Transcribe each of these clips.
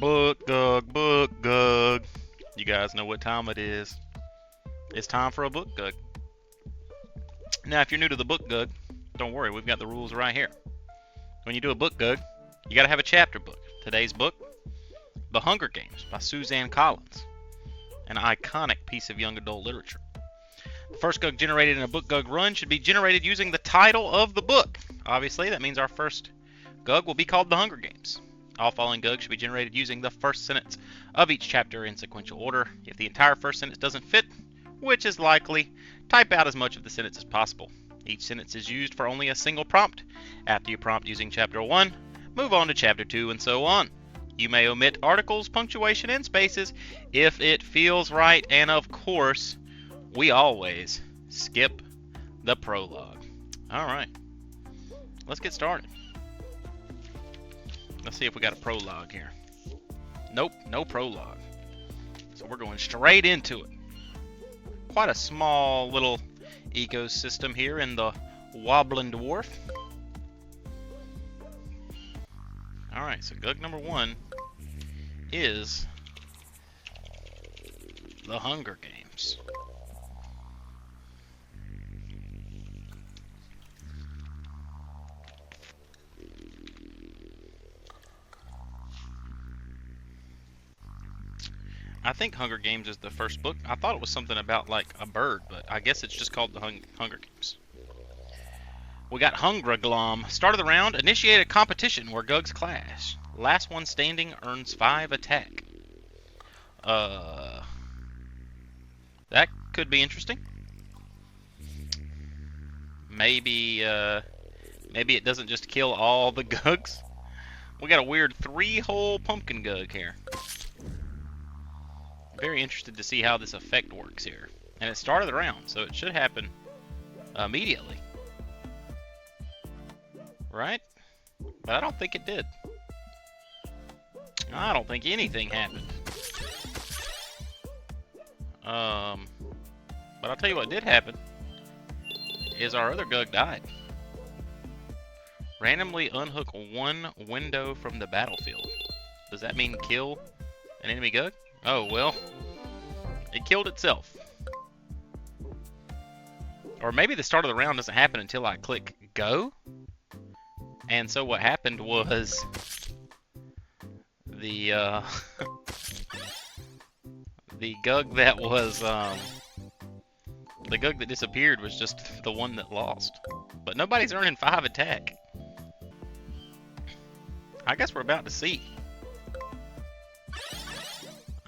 BookGug. You guys know what time it is. It's time for a BookGug. Now, if you're new to the BookGug, don't worry, we've got the rules right here. When you do a BookGug, you got to have a chapter book. Today's book, The Hunger Games by Suzanne Collins, an iconic piece of young adult literature. The first Gug generated in a BookGug run should be generated using the title of the book. Obviously, that means our first Gug will be called The Hunger Games. All following Gugs should be generated using the first sentence of each chapter in sequential order. If the entire first sentence doesn't fit, which is likely, type out as much of the sentence as possible. Each sentence is used for only a single prompt. After you prompt using chapter 1, move on to chapter 2 and so on. You may omit articles, punctuation, and spaces if it feels right, and of course, we always skip the prologue. Alright, let's get started. Let's see if we got a prologue here. Nope, no prologue. So we're going straight into it. Quite a small little ecosystem here in the Wobbling Dwarf. Alright, so Gug number 1 is The Hunger Games. I think Hunger Games is the first book. I thought it was something about like a bird, but I guess it's just called the Hunger Games. We got Hungraglom. Start of the round, initiate a competition where Gugs clash. Last one standing earns 5 attack. That could be interesting. Maybe it doesn't just kill all the Gugs. We got a weird 3-hole pumpkin Gug here. Very interested to see how this effect works here. And it started the round, so it should happen immediately. Right? But I don't think it did. I don't think anything happened. But I'll tell you what did happen is our other Gug died. Randomly unhook one window from the battlefield. Does that mean kill an enemy Gug? Oh, well, it killed itself. Or maybe the start of the round doesn't happen until I click go. And so what happened was the the Gug that was the Gug that disappeared was just the one that lost. But nobody's earning 5 attack. I guess we're about to see.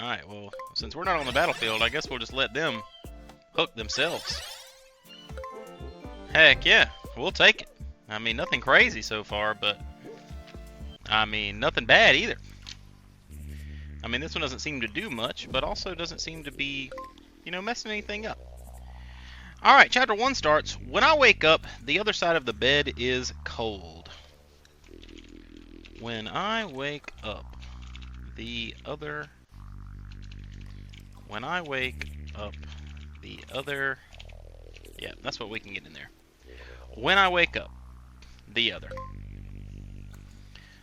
Alright, well, since we're not on the battlefield, I guess we'll just let them hook themselves. Heck yeah, we'll take it. I mean, nothing crazy so far, but I mean, nothing bad either. I mean, this one doesn't seem to do much, but also doesn't seem to be, messing anything up. Alright, chapter 1 starts. When I wake up, the other side of the bed is cold. When I wake up, yeah, that's what we can get in there. When I wake up, the other.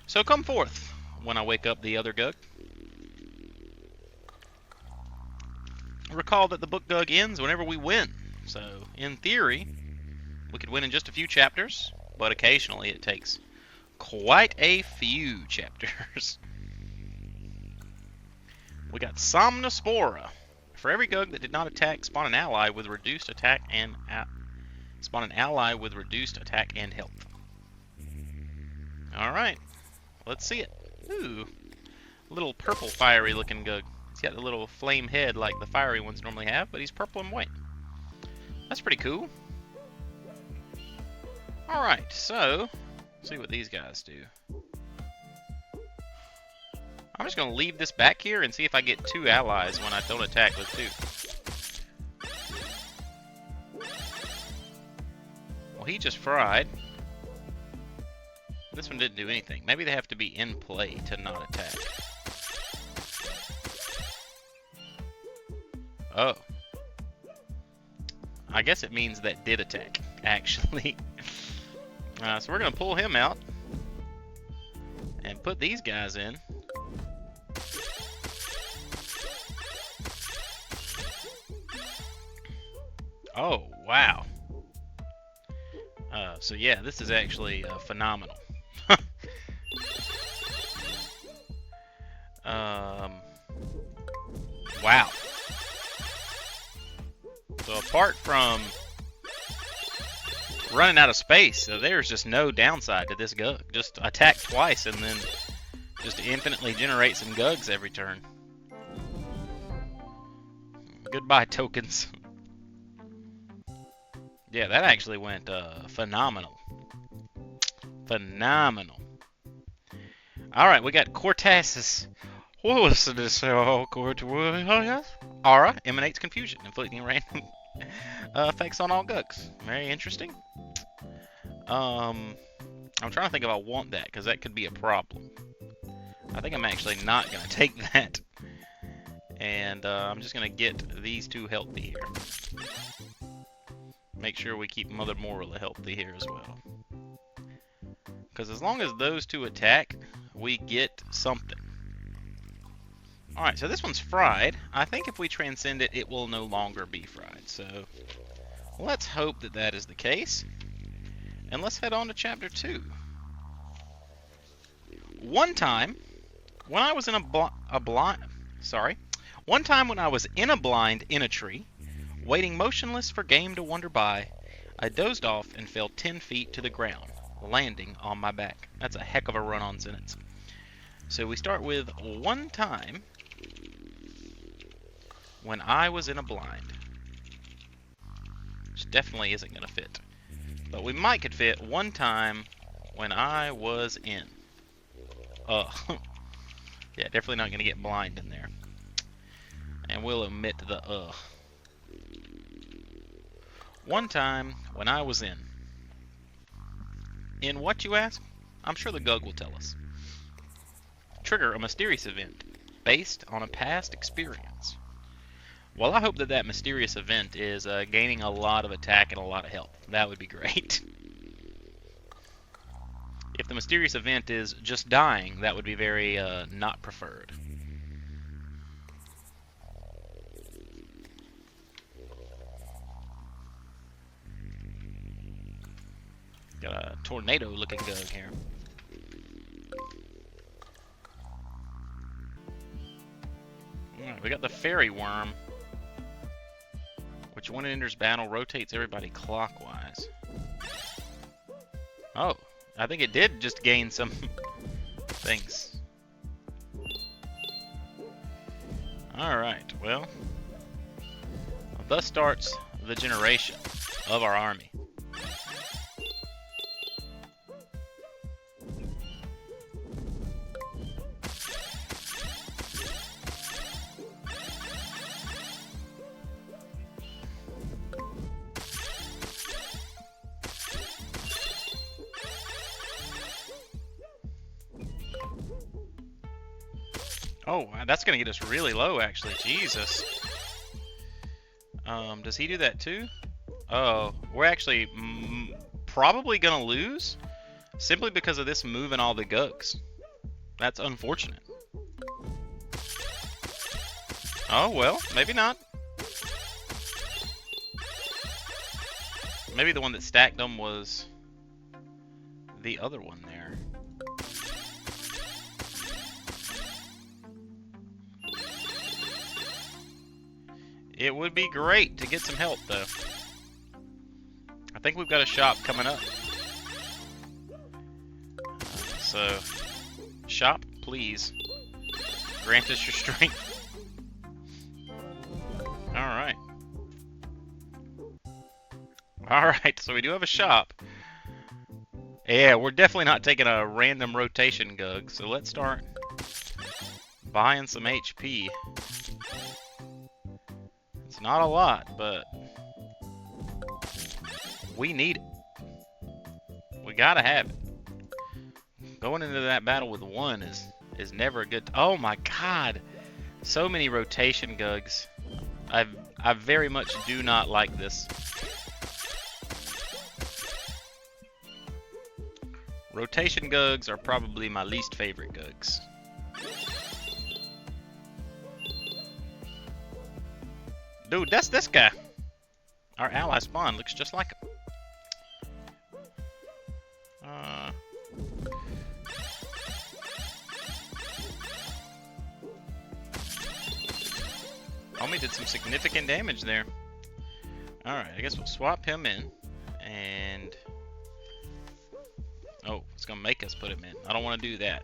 So come forth, when I wake up, the other Gug. Recall that the book Gug ends whenever we win. So, in theory, we could win in just a few chapters, but occasionally it takes quite a few chapters. We got Somnospora. For every Gug that did not attack, spawn an ally with reduced attack and health. All right, let's see it. Ooh, little purple fiery looking Gug. He's got the little flame head like the fiery ones normally have, but he's purple and white. That's pretty cool. All right, so let's see what these guys do. I'm just going to leave this back here and see if I get 2 allies when I don't attack with 2. Well, he just fried. This one didn't do anything. Maybe they have to be in play to not attack. Oh. I guess it means that did attack, actually. So we're going to pull him out and put these guys in. Oh, wow. So yeah, this is actually phenomenal. Wow. So apart from running out of space, so there's just no downside to this Gug. Just attack twice and then just infinitely generate some Gugs every turn. Goodbye, tokens. Yeah, that actually went phenomenal. Phenomenal. Alright, we got Cortez's. What was this? Aura emanates confusion, inflicting random effects on all Gugs. Very interesting. I'm trying to think if I want that, because that could be a problem. I think I'm actually not going to take that. And I'm just going to get these two healthy here. Make sure we keep Mother Morla healthy here as well. Because as long as those two attack, we get something. Alright, so this one's fried. I think if we transcend it, it will no longer be fried. So let's hope that that is the case. And let's head on to chapter 2. One time, when I was in One time when I was in a blind in a tree, waiting motionless for game to wander by, I dozed off and fell 10 feet to the ground, landing on my back. That's a heck of a run-on sentence. So we start with one time when I was in a blind. Which definitely isn't going to fit. But we might could fit one time when I was in. Yeah, definitely not going to get blind in there. And we'll omit the One time when I was in. In what, you ask? I'm sure the Gug will tell us. Trigger a mysterious event based on a past experience. Well, I hope that that mysterious event is gaining a lot of attack and a lot of health. That would be great. If the mysterious event is just dying, that would be very not preferred. Got a tornado-looking Gug here. Alright, we got the fairy worm, which when it enters battle rotates everybody clockwise. Oh, I think it did just gain some things. Alright, well, thus starts the generation of our army. Oh, that's going to get us really low, actually. Jesus. Does he do that too? Oh, we're actually probably going to lose simply because of this moving all the Gugs. That's unfortunate. Oh, well, maybe not. Maybe the one that stacked them was the other one there. It would be great to get some help, though. I think we've got a shop coming up. So, shop, please. Grant us your strength. Alright. Alright, so we do have a shop. Yeah, we're definitely not taking a random rotation Gug, so let's start buying some HP. It's not a lot, but we need it. We gotta have it. Going into that battle with one is never a good. Oh my God, so many rotation Gugs. I very much do not like this. Rotation Gugs are probably my least favorite Gugs. Dude, that's this guy. our ally spawn looks just like him. Homie did some significant damage there. Alright, I guess we'll swap him in. And... oh, it's going to make us put him in. I don't want to do that.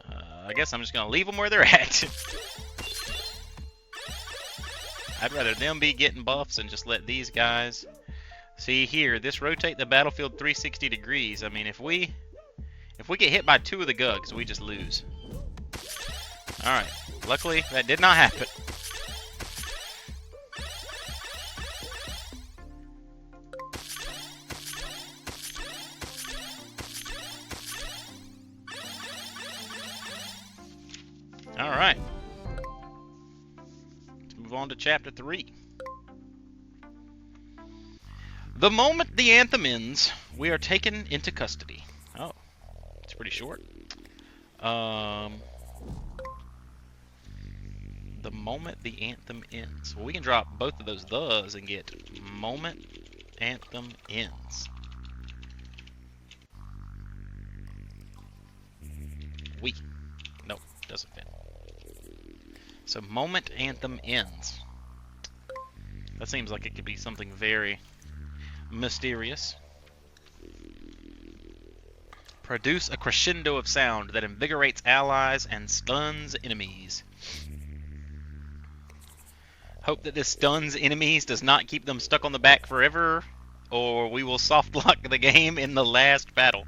I guess I'm just going to leave them where they're at. I'd rather them be getting buffs and just let these guys... see here, this rotate the battlefield 360 degrees. I mean, if we get hit by 2 of the Gugs, we just lose. Alright, luckily that did not happen. Alright. Let's move on to chapter 3. The moment the anthem ends, we are taken into custody. Oh, it's pretty short. The moment the anthem ends. Well, we can drop both of those thes and get moment anthem ends. Nope, doesn't fit. So moment anthem ends. That seems like it could be something very mysterious. Produce a crescendo of sound that invigorates allies and stuns enemies. Hope that this stuns enemies does not keep them stuck on the back forever, or we will soft lock the game in the last battle.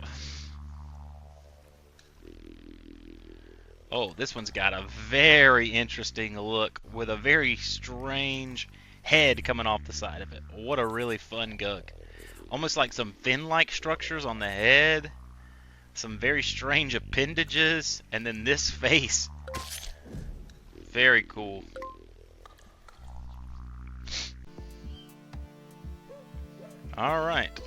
Oh, this one's got a very interesting look with a very strange head coming off the side of it. What a really fun Gug. Almost like some fin-like structures on the head. Some very strange appendages. And then this face. Very cool. Alright.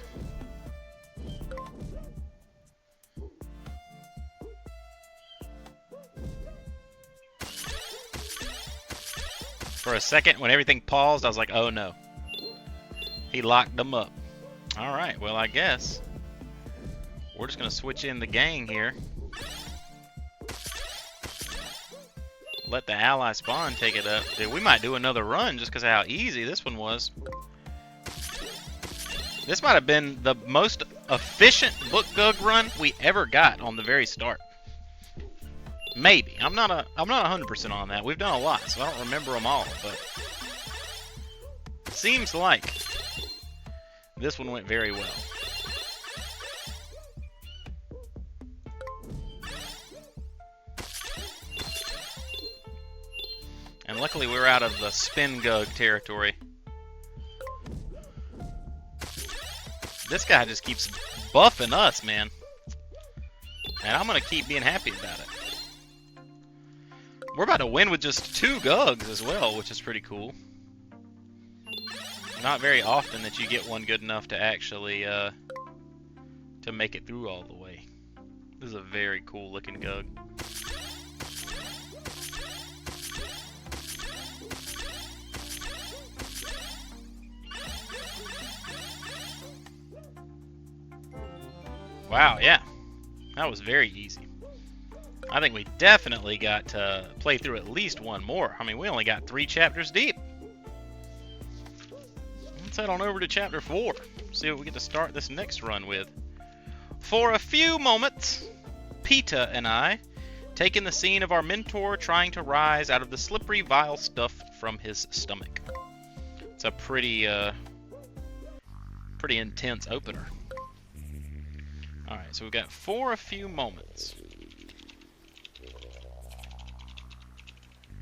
For a second, when everything paused, I was like, oh no. He locked them up. Alright, well, I guess we're just going to switch in the gang here. Let the ally spawn take it up. Dude, we might do another run just because of how easy this one was. This might have been the most efficient BookGug run we ever got on the very start. Maybe. I'm not 100% on that. We've done a lot, so I don't remember them all, but it seems like this one went very well. And luckily we're out of the spin Gug territory. This guy just keeps buffing us, man. And I'm going to keep being happy about it. We're about to win with just 2 Gugs as well, which is pretty cool. Not very often that you get one good enough to actually to make it through all the way. This is a very cool looking Gug. Wow, yeah. That was very easy. I think we definitely got to play through at least one more. I mean, we only got 3 chapters deep. Let's head on over to chapter 4. See what we get to start this next run with. For a few moments, Peta and I take in the scene of our mentor trying to rise out of the slippery, vile stuff from his stomach. It's a pretty intense opener. Alright, so we've got for a few moments.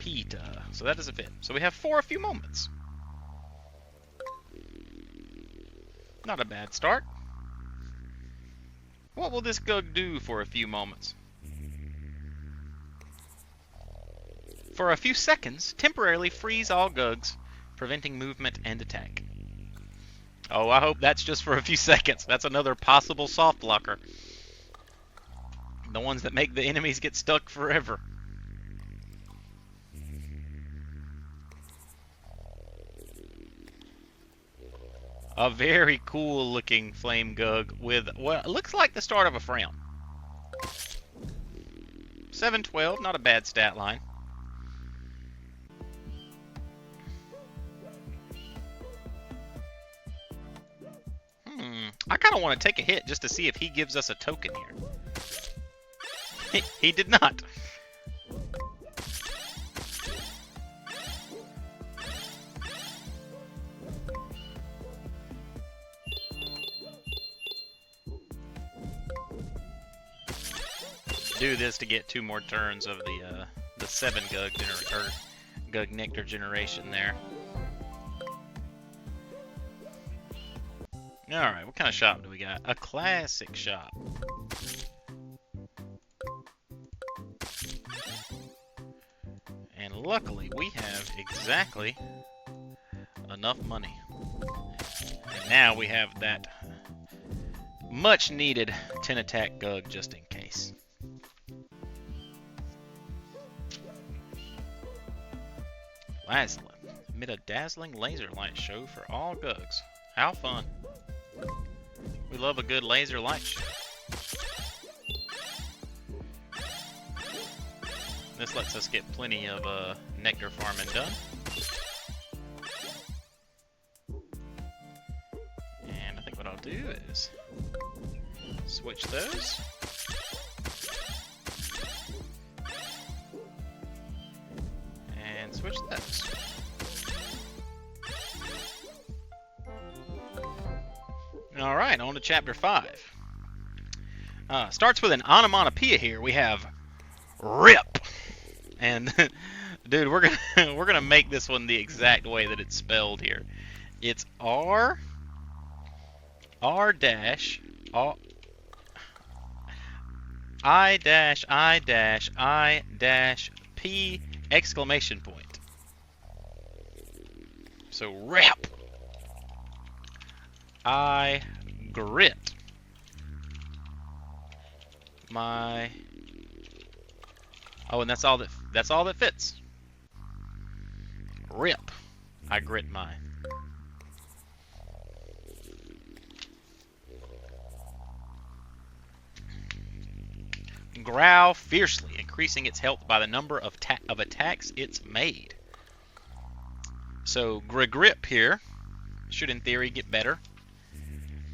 Peta. So that doesn't fit. So we have for a few moments. Not a bad start. What will this Gug do for a few moments? For a few seconds, temporarily freeze all Gugs, preventing movement and attack. Oh, I hope that's just for a few seconds. That's another possible soft locker. The ones that make the enemies get stuck forever. A very cool looking flame Gug with what looks like the start of a frown. 712, not a bad stat line. I kind of want to take a hit just to see if he gives us a token here. He did not. Do this to get 2 more turns of the 7 Gug Nectar generation there. Alright, what kind of shop do we got? A classic shop. And luckily, we have exactly enough money. And now we have that much needed 10 attack Gug just in case. Lastly, amid a dazzling laser light show for all Gugs. How fun. We love a good laser light show. This lets us get plenty of nectar farming done. And I think what I'll do is switch those. And switch those. Alright, on to chapter 5. Starts with an onomatopoeia here. We have RIP. And dude, we're gonna make this one the exact way that it's spelled here. It's R dash I dash P exclamation point. So RIP. I grit my. Oh, and that's all that fits. RIP. I grit my. Growl fiercely, increasing its health by the number of attacks it's made. So grip here should in theory get better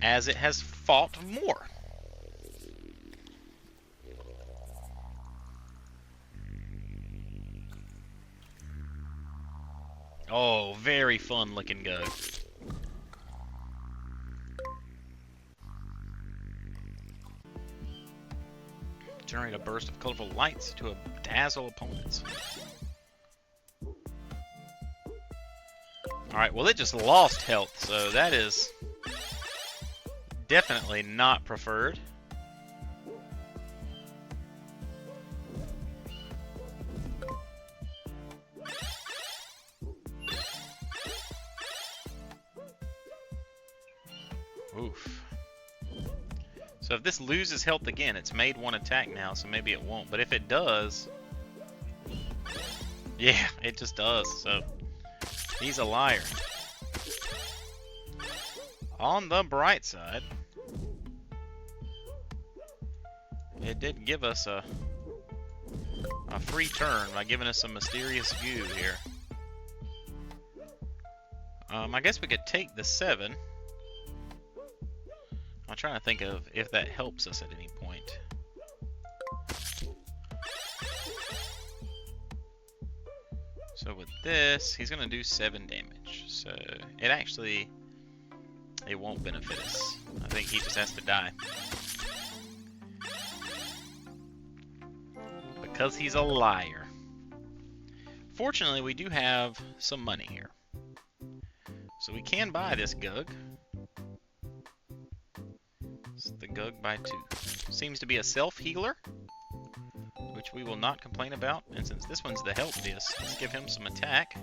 as it has fought more. Oh, very fun looking Gug. Generate a burst of colorful lights to dazzle opponents. Alright, well it just lost health, so that is definitely not preferred. Oof. So if this loses health again, it's made 1 attack now, so maybe it won't. But if it does... Yeah, it just does, so... He's a liar. On the bright side, it did give us a free turn by giving us some mysterious goo here. I guess we could take the 7. I'm trying to think of if that helps us at any point. So with this, he's going to do 7 damage. So it won't benefit us. I think he just has to die. Because he's a liar. Fortunately, we do have some money here. So we can buy this Gug. It's the Gug by 2. Seems to be a self-healer, which we will not complain about. And since this one's the health disc, let's give him some attack.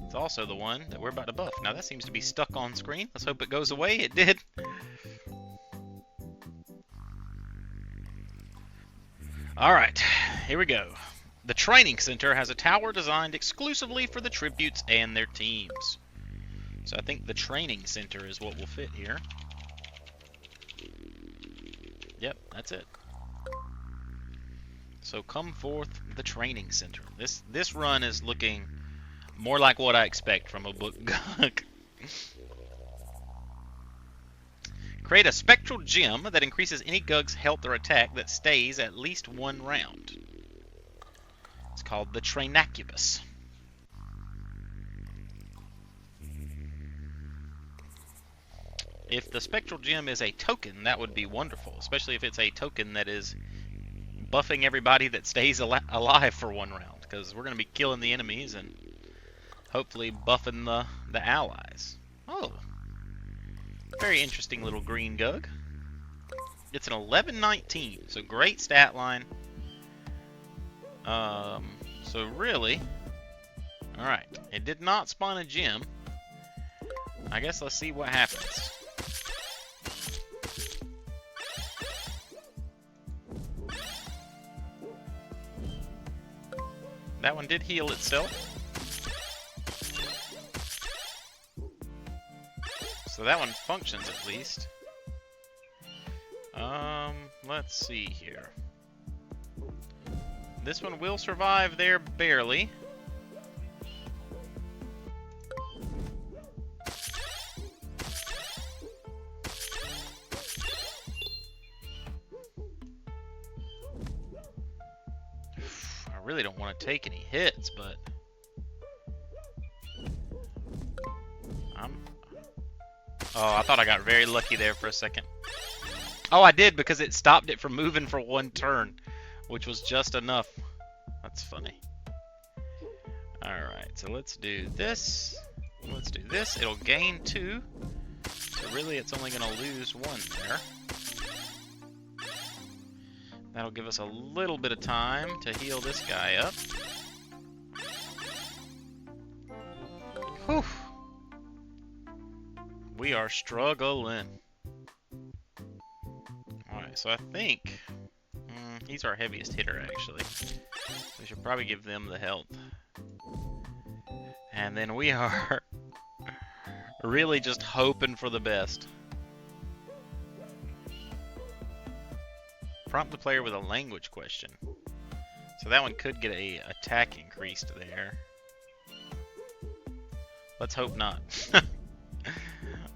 It's also the one that we're about to buff. Now that seems to be stuck on screen. Let's hope it goes away. It did. Alright, here we go. The training center has a tower designed exclusively for the tributes and their teams. So I think the training center is what will fit here. Yep, that's it. So come forth the training center. This run is looking more like what I expect from a BookGug. Create a spectral gem that increases any Gug's health or attack that stays at least one round. It's called the Trainacubus. If the spectral gem is a token, that would be wonderful, especially if it's a token that is buffing everybody that stays alive for one round, because we're going to be killing the enemies and hopefully buffing the allies. Oh, very interesting little green Gug. It's an 11-19, so great stat line. So really, alright, it did not spawn a gem. I guess let's see what happens. That one did heal itself. So that one functions at least. Let's see here. This one will survive there barely. I really don't want to take any hits, but oh, I thought I got very lucky there for a second. Oh, I did, because it stopped it from moving for one turn, which was just enough. That's funny. Alright, so let's do this. Let's do this. It'll gain 2. So really, it's only going to lose 1 there. That'll give us a little bit of time to heal this guy up. Whew. We are struggling. Alright, so I think he's our heaviest hitter, actually. So we should probably give them the health. And then we are really just hoping for the best. Prompt the player with a language question. So that one could get a attack increased there. Let's hope not.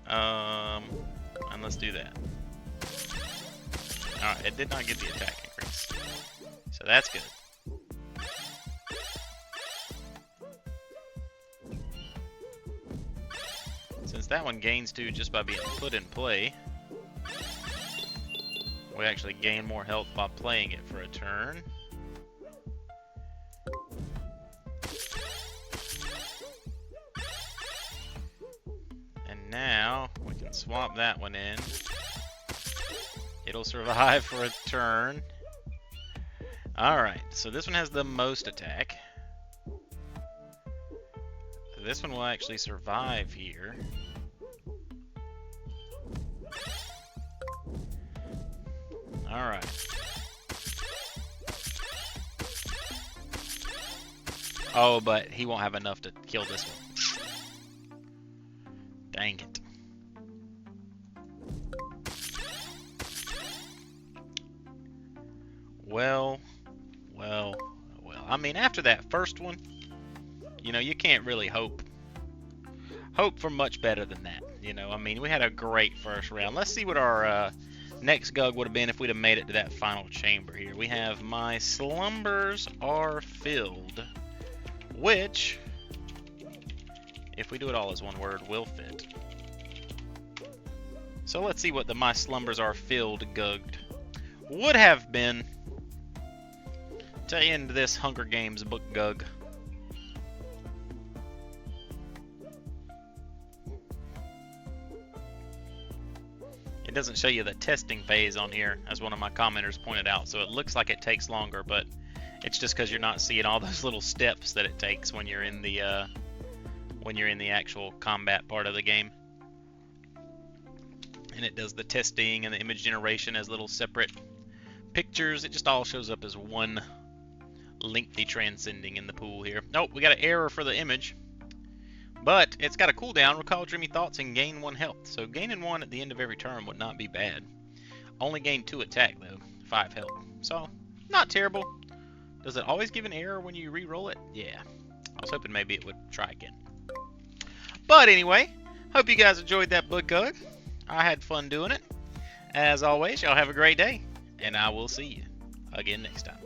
And let's do that. Alright, it did not get the attack increase. So that's good. Since that one gains 2 just by being put in play, we actually gain more health by playing it for a turn. And now we can swap that one in. It'll survive for a turn. Alright, so this one has the most attack. This one will actually survive here. Alright. Oh, but he won't have enough to kill this one. Dang it. Well. I mean, after that first one, you know, you can't really hope for much better than that. You know, I mean, we had a great first round. Let's see what our next Gug would have been if we'd have made it to that final chamber here. We have my slumbers are filled, which, if we do it all as one word, will fit. So let's see what the my slumbers are filled Gugged would have been to end this Hunger Games BookGug. It doesn't show you the testing phase on here, as one of my commenters pointed out, so it looks like it takes longer, but it's just because you're not seeing all those little steps that it takes when you're in the actual combat part of the game. And it does the testing and the image generation as little separate pictures. It just all shows up as one lengthy transcending in the pool here. Nope, we got an error for the image. But it's got a cooldown, recall dreamy thoughts, and gain 1 health. So gaining 1 at the end of every turn would not be bad. Only gain 2 attack though, 5 health. So, not terrible. Does it always give an error when you re-roll it? Yeah. I was hoping maybe it would try again. But anyway, hope you guys enjoyed that BookGug. I had fun doing it. As always, y'all have a great day, and I will see you again next time.